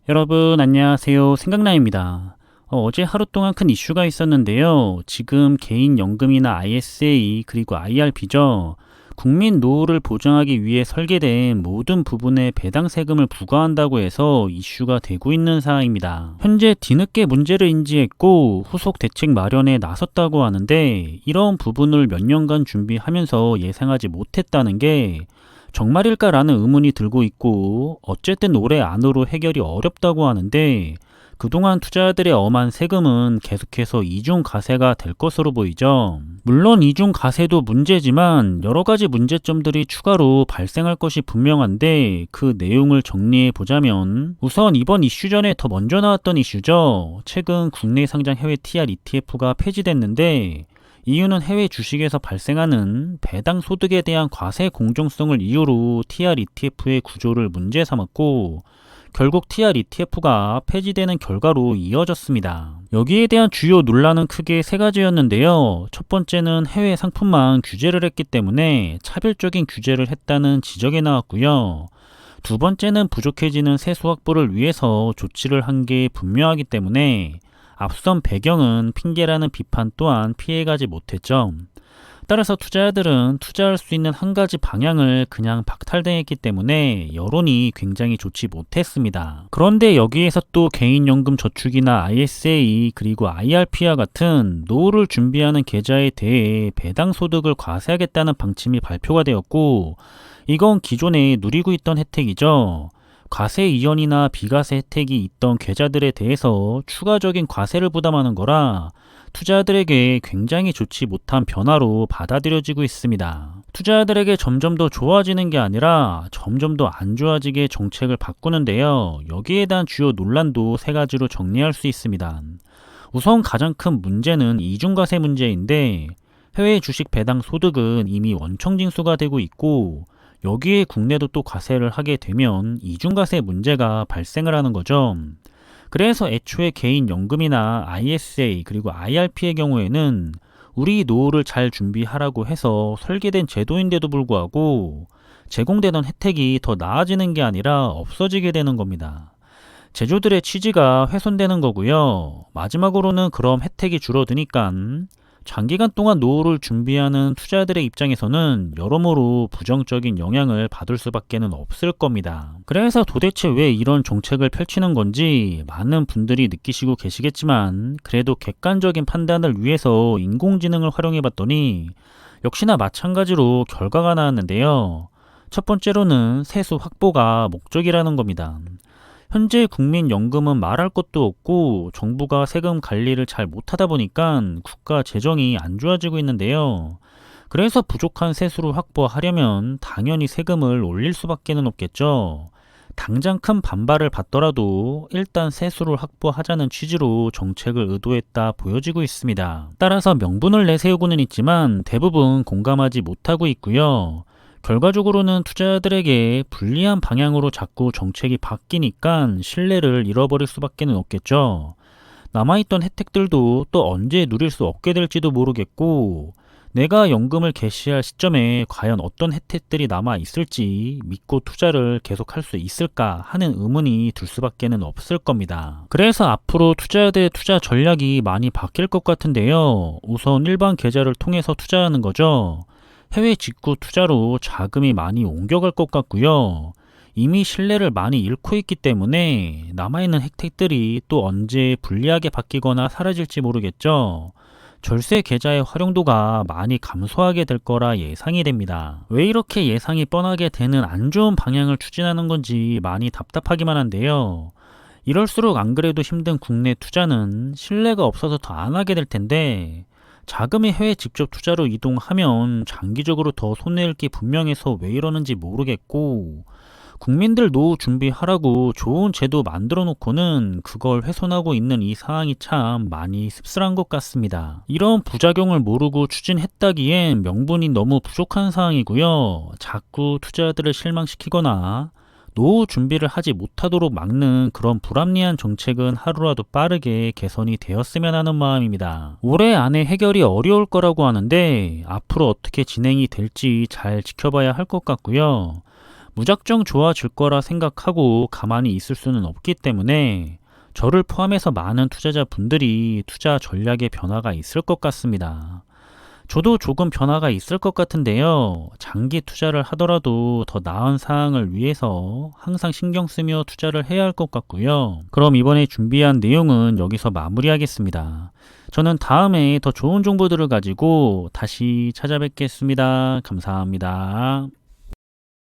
여러분 안녕하세요. 생각나입니다. 어제 하루 동안 큰 이슈가 있었는데요. 지금 개인연금이나 ISA 그리고 IRP죠. 국민 노후를 보장하기 위해 설계된 모든 부분에 배당 세금을 부과한다고 해서 이슈가 되고 있는 사항입니다. 현재 뒤늦게 문제를 인지했고 후속 대책 마련에 나섰다고 하는데 이런 부분을 몇 년간 준비하면서 예상하지 못했다는 게 정말일까라는 의문이 들고 있고 어쨌든 올해 안으로 해결이 어렵다고 하는데 그동안 투자자들의 엄한 세금은 계속해서 이중 가세가 될 것으로 보이죠. 물론 이중 가세도 문제지만 여러 가지 문제점들이 추가로 발생할 것이 분명한데 그 내용을 정리해 보자면 우선 이번 이슈 전에 더 먼저 나왔던 이슈죠. 최근 국내 상장 해외 TR ETF가 폐지됐는데 이유는 해외 주식에서 발생하는 배당 소득에 대한 과세 공정성을 이유로 TR ETF의 구조를 문제 삼았고 결국 TR ETF가 폐지되는 결과로 이어졌습니다. 여기에 대한 주요 논란은 크게 세 가지였는데요. 첫 번째는 해외 상품만 규제를 했기 때문에 차별적인 규제를 했다는 지적이 나왔고요. 두 번째는 부족해지는 세수 확보를 위해서 조치를 한 게 분명하기 때문에 앞선 배경은 핑계라는 비판 또한 피해가지 못했죠. 따라서 투자자들은 투자할 수 있는 한 가지 방향을 그냥 박탈당했기 때문에 여론이 굉장히 좋지 못했습니다. 그런데 여기에서 또 개인연금 저축이나 ISA 그리고 IRP와 같은 노후를 준비하는 계좌에 대해 배당 소득을 과세하겠다는 방침이 발표가 되었고 이건 기존에 누리고 있던 혜택이죠. 과세 이연이나 비과세 혜택이 있던 계좌들에 대해서 추가적인 과세를 부담하는 거라 투자자들에게 굉장히 좋지 못한 변화로 받아들여지고 있습니다. 투자자들에게 점점 더 좋아지는 게 아니라 점점 더 안 좋아지게 정책을 바꾸는데요. 여기에 대한 주요 논란도 세 가지로 정리할 수 있습니다. 우선 가장 큰 문제는 이중과세 문제인데 해외 주식 배당 소득은 이미 원청 징수가 되고 있고 여기에 국내도 또 과세를 하게 되면 이중과세 문제가 발생을 하는 거죠. 그래서 애초에 개인연금이나 ISA 그리고 IRP의 경우에는 우리 노후를 잘 준비하라고 해서 설계된 제도인데도 불구하고 제공되던 혜택이 더 나아지는 게 아니라 없어지게 되는 겁니다. 제조들의 취지가 훼손되는 거고요. 마지막으로는 그럼 혜택이 줄어드니까 장기간 동안 노후를 준비하는 투자자들의 입장에서는 여러모로 부정적인 영향을 받을 수밖에는 없을 겁니다. 그래서 도대체 왜 이런 정책을 펼치는 건지 많은 분들이 느끼시고 계시겠지만 그래도 객관적인 판단을 위해서 인공지능을 활용해 봤더니 역시나 마찬가지로 결과가 나왔는데요. 첫 번째로는 세수 확보가 목적이라는 겁니다. 현재 국민연금은 말할 것도 없고 정부가 세금 관리를 잘 못하다 보니까 국가 재정이 안 좋아지고 있는데요. 그래서 부족한 세수를 확보하려면 당연히 세금을 올릴 수밖에는 없겠죠. 당장 큰 반발을 받더라도 일단 세수를 확보하자는 취지로 정책을 의도했다 보여지고 있습니다. 따라서 명분을 내세우고는 있지만 대부분 공감하지 못하고 있고요. 결과적으로는 투자자들에게 불리한 방향으로 자꾸 정책이 바뀌니까 신뢰를 잃어버릴 수밖에 없겠죠. 남아있던 혜택들도 또 언제 누릴 수 없게 될지도 모르겠고 내가 연금을 개시할 시점에 과연 어떤 혜택들이 남아 있을지 믿고 투자를 계속할 수 있을까 하는 의문이 들 수밖에 없을 겁니다. 그래서 앞으로 투자자들의 투자 전략이 많이 바뀔 것 같은데요. 우선 일반 계좌를 통해서 투자하는 거죠. 해외 직구 투자로 자금이 많이 옮겨갈 것 같고요. 이미 신뢰를 많이 잃고 있기 때문에 남아있는 혜택들이 또 언제 불리하게 바뀌거나 사라질지 모르겠죠. 절세 계좌의 활용도가 많이 감소하게 될 거라 예상이 됩니다. 왜 이렇게 예상이 뻔하게 되는 안 좋은 방향을 추진하는 건지 많이 답답하기만 한데요. 이럴수록 안 그래도 힘든 국내 투자는 신뢰가 없어서 더 안 하게 될 텐데 자금이 해외 직접 투자로 이동하면 장기적으로 더 손해일 게 분명해서 왜 이러는지 모르겠고 국민들 노후 준비하라고 좋은 제도 만들어 놓고는 그걸 훼손하고 있는 이 상황이 참 많이 씁쓸한 것 같습니다. 이런 부작용을 모르고 추진했다기엔 명분이 너무 부족한 상황이고요. 자꾸 투자자들을 실망시키거나 노후 준비를 하지 못하도록 막는 그런 불합리한 정책은 하루라도 빠르게 개선이 되었으면 하는 마음입니다. 올해 안에 해결이 어려울 거라고 하는데 앞으로 어떻게 진행이 될지 잘 지켜봐야 할 것 같고요. 무작정 좋아질 거라 생각하고 가만히 있을 수는 없기 때문에 저를 포함해서 많은 투자자분들이 투자 전략의 변화가 있을 것 같습니다. 저도 조금 변화가 있을 것 같은데요. 장기 투자를 하더라도 더 나은 사항을 위해서 항상 신경 쓰며 투자를 해야 할 것 같고요. 그럼 이번에 준비한 내용은 여기서 마무리하겠습니다. 저는 다음에 더 좋은 정보들을 가지고 다시 찾아뵙겠습니다. 감사합니다.